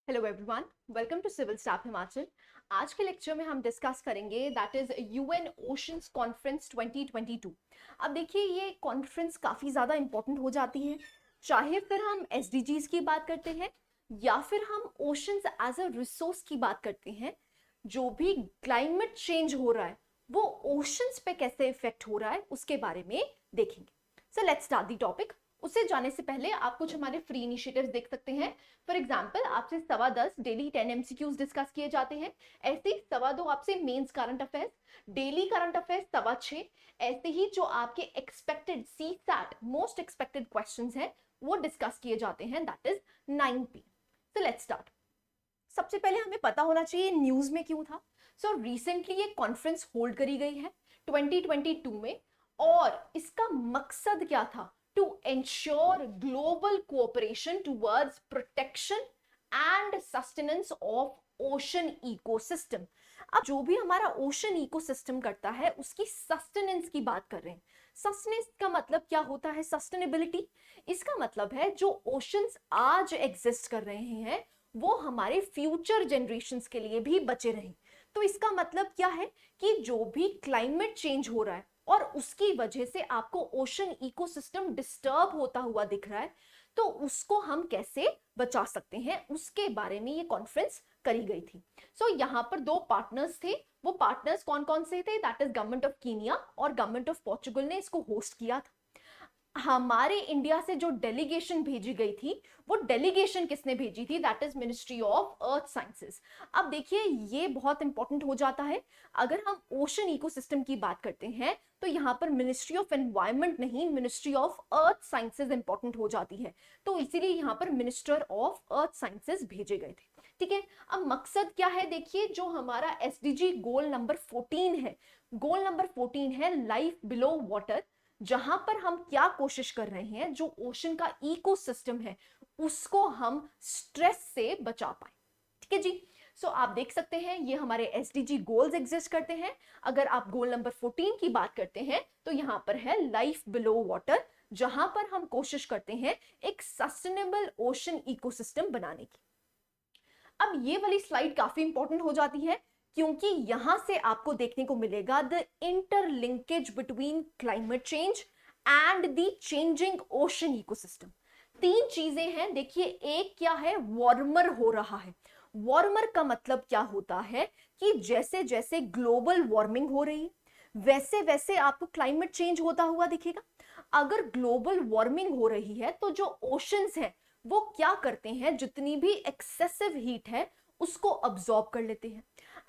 Hello everyone, welcome to civil staff Himachal. आज के lecture में हम डिस्कस करेंगे that is UN oceans conference 2022। अब देखिए ये कॉन्फ्रेंस काफ़ी ज़्यादा इंपॉर्टेंट हो जाती है, चाहे फिर हम एसडीजीज की बात करते हैं या फिर हम ओशंस एज अ रिसोर्स की बात करते हैं। जो भी क्लाइमेट चेंज हो रहा है वो ओशंस पे कैसे इफेक्ट हो रहा है उसके बारे में देखेंगे। सो लेट्स स्टार्ट द टॉपिक। उससे जाने से पहले आप कुछ हमारे फ्री इनिशिएटिव्स देख सकते हैं। फॉर एग्जाम्पल आपसे 10:15 डेली 10 एमसीक्यूज डिस्कस किए जाते हैं। ऐसे ही 2:15 आपसे mains current affairs, daily current affairs 6:15। ऐसे ही जो आपके expected CSAT most expected questions हैं वो डिस्कस किए जाते हैं, that is 9 p। So let's start. सबसे पहले हमें पता होना चाहिए न्यूज में क्यों था। सो रिसेंटली ये कॉन्फ्रेंस होल्ड करी गई है 2022 में, और इसका मकसद क्या था? To ensure global cooperation towards protection and sustenance of ocean ecosystem. अब जो भी हमारा ओशन इकोसिस्टम करता है उसकी सस्टेनेंस की बात कर रहे हैं। सस्टेनेंस का मतलब क्या होता है? सस्टेनेबिलिटी। इसका मतलब है जो ओशंस आज एग्जिस्ट कर रहे हैं वो हमारे फ्यूचर जनरेशंस के लिए भी बचे रहें। तो इसका मतलब क्या है कि जो भी क्लाइमेट चेंज हो रहा है और उसकी वजह से आपको ओशन इकोसिस्टम डिस्टर्ब होता हुआ दिख रहा है, तो उसको हम कैसे बचा सकते हैं उसके बारे में ये कॉन्फ्रेंस करी गई थी। सो यहाँ पर दो पार्टनर्स थे। वो पार्टनर्स कौन कौन से थे? That is government of Kenya और गवर्नमेंट ऑफ पोर्चुगल ने इसको होस्ट किया था। हमारे इंडिया से जो डेलीगेशन भेजी गई थी वो डेलीगेशन किसने भेजी थी? That is ministry of earth sciences. अब देखिए ये बहुत इंपॉर्टेंट हो जाता है। अगर हम ओशन इकोसिस्टम की बात करते हैं तो यहाँ पर मिनिस्ट्री ऑफ एनवायरमेंट नहीं, ministry of earth sciences important हो जाती है। तो इसीलिए यहाँ पर मिनिस्टर ऑफ अर्थ साइंसेस भेजे गए थे। ठीक है, अब मकसद क्या है? देखिए जो हमारा एसडीजी गोल नंबर 14 है, गोल नंबर 14 है लाइफ बिलो वाटर, जहां पर हम क्या कोशिश कर रहे हैं, जो ओशन का इकोसिस्टम है उसको हम स्ट्रेस से बचा पाए। ठीक है जी। सो आप देख सकते हैं ये हमारे एसडीजी गोल्स एग्जिस्ट करते हैं। अगर आप गोल नंबर 14 की बात करते हैं तो यहां पर है लाइफ बिलो वाटर, जहां पर हम कोशिश करते हैं एक सस्टेनेबल ओशन इकोसिस्टम बनाने की। अब ये वाली स्लाइड काफी इंपॉर्टेंट हो जाती है क्योंकि यहां से आपको देखने को मिलेगा the interlinkage between climate change and the changing ocean ecosystem. तीन चीजें हैं। देखिए एक क्या है? वार्मर हो रहा है। वार्मर का मतलब क्या होता है कि जैसे जैसे ग्लोबल वार्मिंग हो रही है वैसे वैसे आपको क्लाइमेट चेंज होता हुआ दिखेगा। अगर ग्लोबल वार्मिंग हो रही है तो जो ओशंस हैं वो क्या करते हैं? जितनी भी एक्सेसिव हीट है उसको अब्सॉर्ब कर लेते हैं।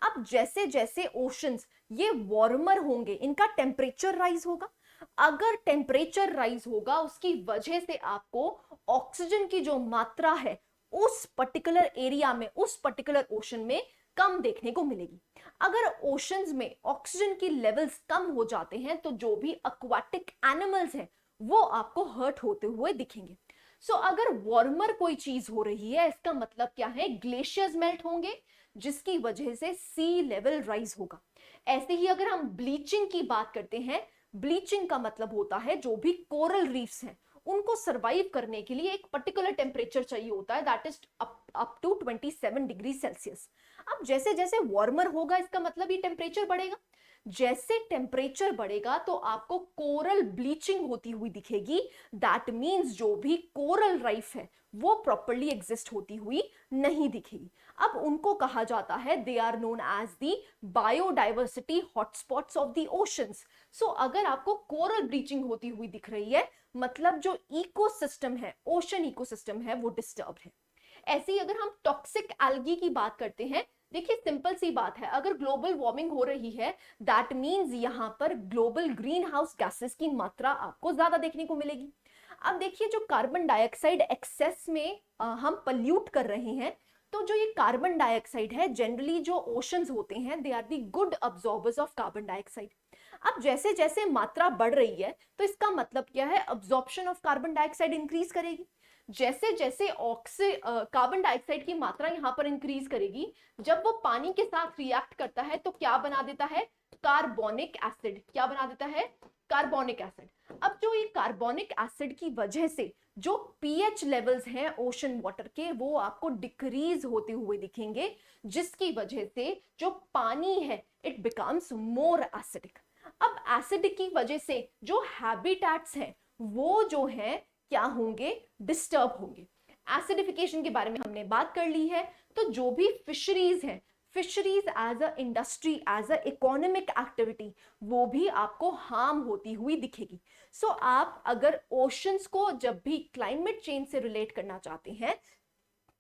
अब जैसे जैसे ओशंस ये वार्मर होंगे इनका टेम्परेचर राइज होगा। अगर टेम्परेचर राइज होगा उसकी वजह से आपको ऑक्सीजन की जो मात्रा है उस पर्टिकुलर एरिया में, उस पर्टिकुलर ओशन में कम देखने को मिलेगी। अगर ओशंस में ऑक्सीजन की लेवल्स कम हो जाते हैं तो जो भी एक्वाटिक एनिमल्स हैं वो आपको हर्ट होते हुए दिखेंगे। अगर वार्मर कोई चीज हो रही है इसका मतलब क्या है? ग्लेशियर्स मेल्ट होंगे जिसकी वजह से सी लेवल राइज होगा। ऐसे ही अगर हम ब्लीचिंग की बात करते हैं, ब्लीचिंग का मतलब होता है जो भी कोरल रीफ्स हैं उनको सरवाइव करने के लिए एक पर्टिकुलर टेम्परेचर चाहिए होता है, that is up to 27 degree Celsius. अब जैसे जैसे वार्मर होगा इसका मतलब ये टेम्परेचर बढ़ेगा। जैसे टेम्परेचर बढ़ेगा तो आपको कोरल ब्लीचिंग होती हुई दिखेगी। दैट मींस जो भी कोरल राइफ है वो प्रॉपर्ली एग्जिस्ट होती हुई नहीं दिखेगी। अब उनको कहा जाता है, they are known as the biodiversity hotspots of the oceans. So अगर आपको कोरल ब्लीचिंग होती हुई दिख रही है मतलब जो इकोसिस्टम है, ओशन इकोसिस्टम है, वो डिस्टर्ब है। ऐसे ही अगर हम टॉक्सिक एल्गी की बात करते हैं, देखिए सिंपल सी बात है, अगर ग्लोबल वार्मिंग हो रही है दैट मींस यहां पर ग्लोबल ग्रीन हाउस गैसेस की मात्रा आपको ज्यादा देखने को मिलेगी। अब देखिए जो कार्बन डाइऑक्साइड एक्सेस में हम पल्यूट कर रहे हैं, तो जो ये कार्बन डाइऑक्साइड है, जनरली जो ओशंस होते हैं they are the good absorbers of carbon dioxide. अब जैसे जैसे मात्रा बढ़ रही है तो इसका मतलब क्या है? Absorption of carbon dioxide increase करेगी। जैसे जैसे कार्बन डाइऑक्साइड की मात्रा यहाँ पर इंक्रीज करेगी, जब वो पानी के साथ रिएक्ट करता है तो क्या बना देता है? Carbonic acid. क्या बना देता है? Carbonic acid. अब जो ये कार्बोनिक एसिड की वजह से जो पीएच लेवल्स हैं ओशन वाटर के वो आपको डिक्रीज होते हुए दिखेंगे, जिसकी वजह से जो पानी है इट बिकम्स मोर एसिडिक। अब एसिडिक की वजह से जो हैबिटेट्स हैं वो जो है क्या होंगे, डिस्टर्ब होंगे। एसिडिफिकेशन के बारे में हमने बात कर ली है। तो जो भी फिशरीज है, fisheries as a industry, as a economic activity, वो भी आपको हार्म होती हुई दिखेगी। सो आप अगर ओशंस को जब भी क्लाइमेट चेंज से रिलेट करना चाहते हैं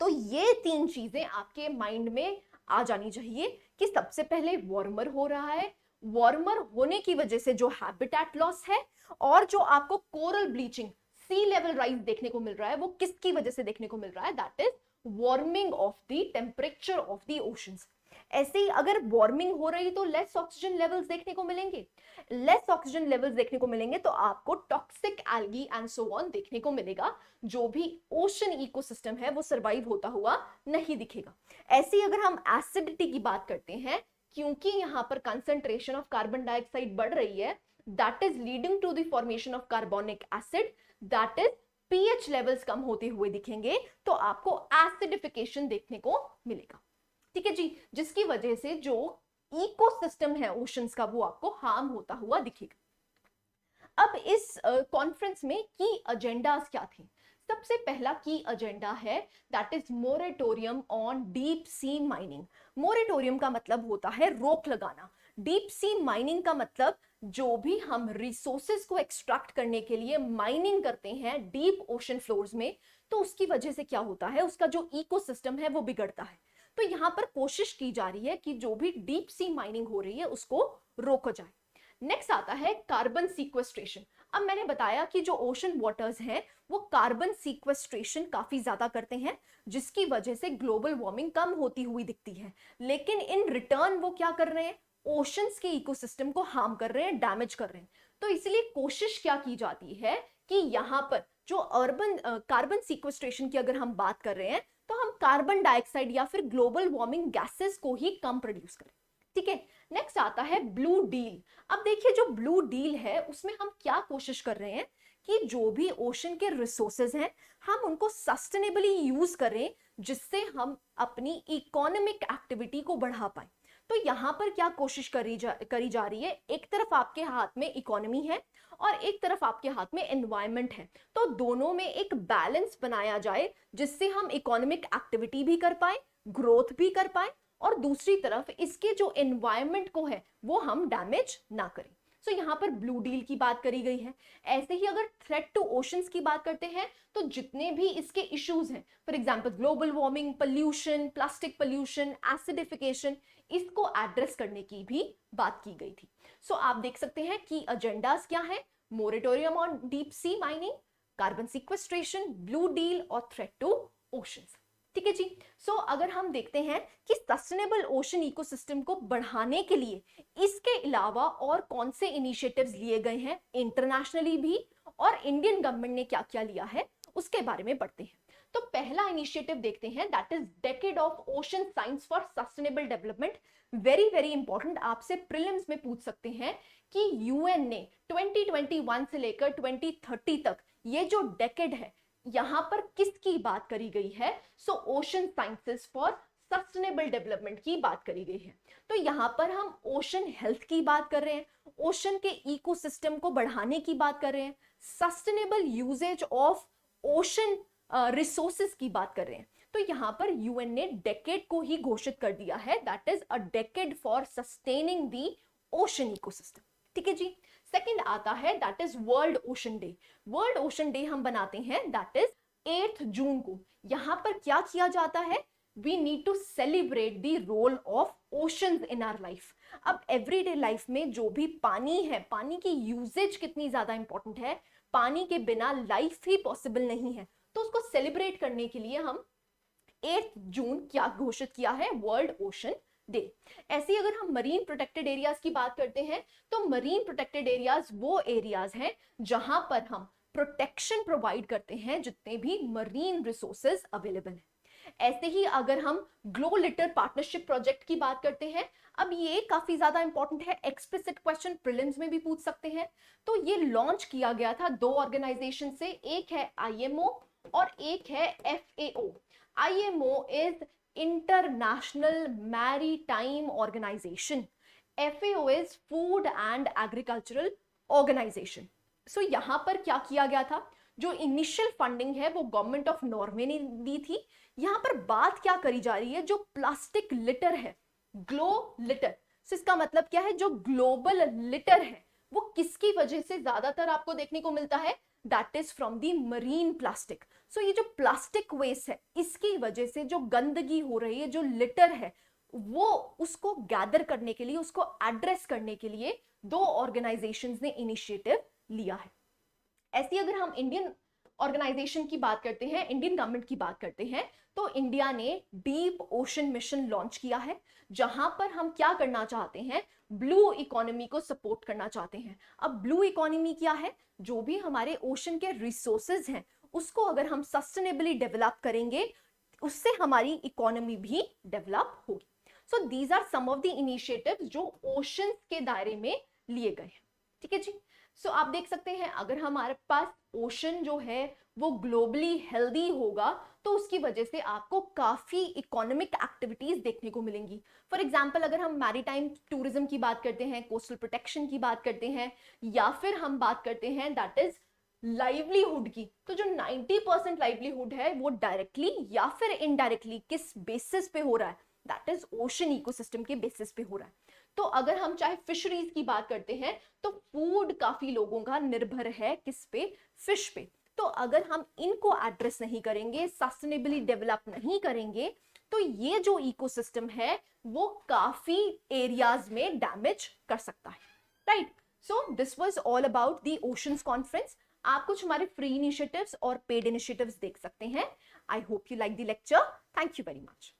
तो ये तीन चीजें आपके माइंड में आ जानी चाहिए कि सबसे पहले वार्मर हो रहा है, वार्मर होने की वजह से जो हैबिटेट लॉस है, और जो आपको कोरल ब्लीचिंग, सी लेवल राइज देखने को मिल रहा है, वो किसकी वजह से देखने को मिल रहा है, that is warming of the temperature of the oceans. ऐसे ही अगर वार्मिंग हो रही तो लेस ऑक्सीजन लेवल्स देखने को मिलेंगे, लेस ऑक्सीजन लेवल्स देखने को मिलेंगे तो आपको toxic algae and so on देखने को मिलेगा। जो भी ओशन इकोसिस्टम है वो सरवाइव होता हुआ नहीं दिखेगा। ऐसे ही अगर हम एसिडिटी की बात करते हैं, क्योंकि यहां पर कंसंट्रेशन ऑफ कार्बन डाइऑक्साइड बढ़ रही है, that is leading to the formation of carbonic acid, that is pH levels कम होते हुए दिखेंगे, तो आपको एसिडिफिकेशन देखने को मिलेगा। ठीक है जी, जिसकी वजह से जो इकोसिस्टम है ओशंस का वो आपको हार्म होता हुआ दिखेगा। अब इस कॉन्फ्रेंस में की एजेंडास क्या थे? सबसे पहला की एजेंडा है that is moratorium on deep sea mining. Moratorium का मतलब होता है रोक लगाना। डीप सी माइनिंग का मतलब जो भी हम रिसोर्सेज को एक्सट्रैक्ट करने के लिए माइनिंग करते हैं डीप ओशन फ्लोर्स में, तो उसकी वजह से क्या होता है, उसका जो इकोसिस्टम है वो बिगड़ता है। तो यहां पर कोशिश की जा रही है कि जो भी डीप सी माइनिंग हो रही है उसको रोका जाए। नेक्स्ट आता है कार्बन सीक्वेस्ट्रेशन। अब मैंने बताया कि जो ओशन वाटर्स हैं वो कार्बन सीक्वेस्ट्रेशन काफी ज्यादा करते हैं, जिसकी वजह से ग्लोबल वार्मिंग कम होती हुई दिखती है। लेकिन इन रिटर्न वो क्या कर रहे हैं, ओशंस के इकोसिस्टम को हार्म कर रहे हैं, डैमेज कर रहे हैं। तो इसलिए कोशिश क्या की जाती है कि यहाँ पर जो अर्बन कार्बन सीक्वेस्ट्रेशन की अगर हम बात कर रहे हैं तो हम कार्बन डाइऑक्साइड या फिर ग्लोबल वार्मिंग गैसेस को ही कम प्रोड्यूस करें। ठीक है। नेक्स्ट आता है ब्लू डील। अब देखिए जो ब्लू डील है उसमें हम क्या कोशिश कर रहे हैं कि जो भी ओशन के रिसोर्सेज हैं हम उनको सस्टेनेबली यूज करें, जिससे हम अपनी इकोनॉमिक एक्टिविटी को बढ़ा पाए। तो यहां पर क्या कोशिश करी जा रही है, एक तरफ आपके हाथ में इकोनॉमी है और एक तरफ आपके हाथ में एनवायरनमेंट है, तो दोनों में एक बैलेंस बनाया जाए जिससे हम इकोनॉमिक एक्टिविटी भी कर पाए, ग्रोथ भी कर पाए, और दूसरी तरफ इसके जो एनवायरनमेंट को है वो हम डैमेज ना करें। सो यहाँ पर ब्लू डील की बात करी गई है। ऐसे ही अगर थ्रेट टू ओशंस की बात करते हैं तो जितने भी इसके इश्यूज हैं, for example global warming, pollution, plastic pollution, acidification, इसको एड्रेस करने की भी बात की गई थी। सो आप देख सकते हैं कि एजेंडास क्या है, moratorium on deep sea mining, carbon sequestration, blue deal और थ्रेट टू ओशंस। ठीक है जी। सो अगर हम देखते हैं कि सस्टेनेबल ओशन इकोसिस्टम को बढ़ाने के लिए इसके अलावा और कौन से इनिशिएटिव्स लिए गए हैं इंटरनेशनली भी, और इंडियन गवर्नमेंट ने क्या क्या लिया है उसके बारे में पढ़ते हैं। तो पहला इनिशिएटिव देखते हैं, that is decade of ocean science for sustainable development. Very very important, आपसे प्रीलिम्स में पूछ सकते हैं कि यूएन ने 2021 से लेकर 2030 तक ये जो डेकेड है यहां पर किसकी बात करी गई है। So ocean sciences for sustainable development की बात करी गई है। तो यहां पर हम ओशन हेल्थ की बात कर रहे हैं, ओशन के इकोसिस्टम को बढ़ाने की बात कर रहे हैं, sustainable uses of ocean resources की बात कर रहे हैं। तो यहां पर यूएन ने डेकेड को ही घोषित कर दिया है, that is a decade for sustaining the ocean ecosystem. ठीक है जी। सेकंड आता है that is world ocean day. World ocean day हम बनाते हैं दैट इज 8 जून को। यहां पर क्या किया जाता है, we need to celebrate the role of oceans in our life. अब एवरीडे लाइफ में जो भी पानी है, पानी की यूजेज कितनी ज्यादा इंपॉर्टेंट है, पानी के बिना लाइफ ही पॉसिबल नहीं है। तो उसको सेलिब्रेट करने के लिए हम 8 जून क्या घोषित किया है, वर्ल्ड ओशन डे। ऐसे ही अगर हम मरीन प्रोटेक्टेड एरियाज की बात करते हैं तो मरीन प्रोटेक्टेड एरियाज वो एरियाज हैं जहां पर हम प्रोटेक्शन प्रोवाइड करते हैं जितने भी मरीन रिसोर्सेज अवेलेबल हैं। ऐसे ही अगर हम ग्लो लिटर पार्टनरशिप प्रोजेक्ट की बात करते हैं, अब ये काफी ज्यादा इंपॉर्टेंट है, एक्सप्लिसिट क्वेश्चन प्रीलिम्स में भी पूछ सकते हैं। तो ये लॉन्च किया गया था दो ऑर्गेनाइजेशन से, एक है आईएमओ और एक है FAO. IMO is International Maritime Organization, FAO is food and agricultural organization. So यहां पर क्या किया गया था, जो इनिशियल फंडिंग है वो गवर्नमेंट ऑफ नॉर्वे ने दी थी। यहां पर बात क्या करी जा रही है, जो प्लास्टिक लिटर है, ग्लो लिटर, सो इसका मतलब क्या है, जो ग्लोबल लिटर है वो किसकी वजह से ज्यादातर आपको देखने को मिलता है, that is from the marine plastic. So ये जो प्लास्टिक वेस्ट है इसकी वजह से जो गंदगी हो रही है, जो लिटर है, वो उसको गैदर करने के लिए, उसको एड्रेस करने के लिए दो ऑर्गेनाइजेशंस ने इनिशिएटिव लिया है। ऐसी अगर हम इंडियन ऑर्गेनाइजेशन की बात करते हैं, इंडियन गवर्नमेंट की बात करते हैं, तो इंडिया ने डीप ओशन मिशन लॉन्च किया है, जहां पर हम क्या करना चाहते हैं, ब्लू इकोनॉमी को सपोर्ट करना चाहते हैं। अब ब्लू इकोनॉमी क्या है, जो भी हमारे ओशन के रिसोर्सेज हैं उसको अगर हम सस्टेनेबली डेवलप करेंगे, उससे हमारी इकोनॉमी भी डेवलप होगी। So these are some of the initiatives जो ओशंस के दायरे में लिए गए हैं। ठीक है जी। सो आप देख सकते हैं, अगर हमारे पास ओशन जो है वो ग्लोबली हेल्दी होगा तो उसकी वजह से आपको काफी इकोनॉमिक एक्टिविटीज देखने को मिलेंगी। फॉर एग्जाम्पल अगर हम मैरीटाइम टूरिज्म की बात करते हैं, कोस्टल प्रोटेक्शन की बात करते हैं, या फिर हम बात करते हैं दैट इज लाइवलीहुड की, तो जो 90% लाइवलीहुड है वो डायरेक्टली या फिर इनडायरेक्टली किस बेसिस पे हो रहा है, दैट इज ओशन इकोसिस्टम के बेसिस पे हो रहा है। तो अगर हम चाहे फिशरीज की बात करते हैं, तो फूड काफी लोगों का निर्भर है किस पे, फिश पे। तो अगर हम इनको एड्रेस नहीं करेंगे, सस्टेनेबली डेवलप नहीं करेंगे, तो ये जो इकोसिस्टम है वो काफी एरियाज में डैमेज कर सकता है, right. So this was all about the oceans conference. आप कुछ हमारे फ्री इनिशिएटिव्स और पेड इनिशिएटिव्स देख सकते हैं। I hope you like the lecture. Thank you very much.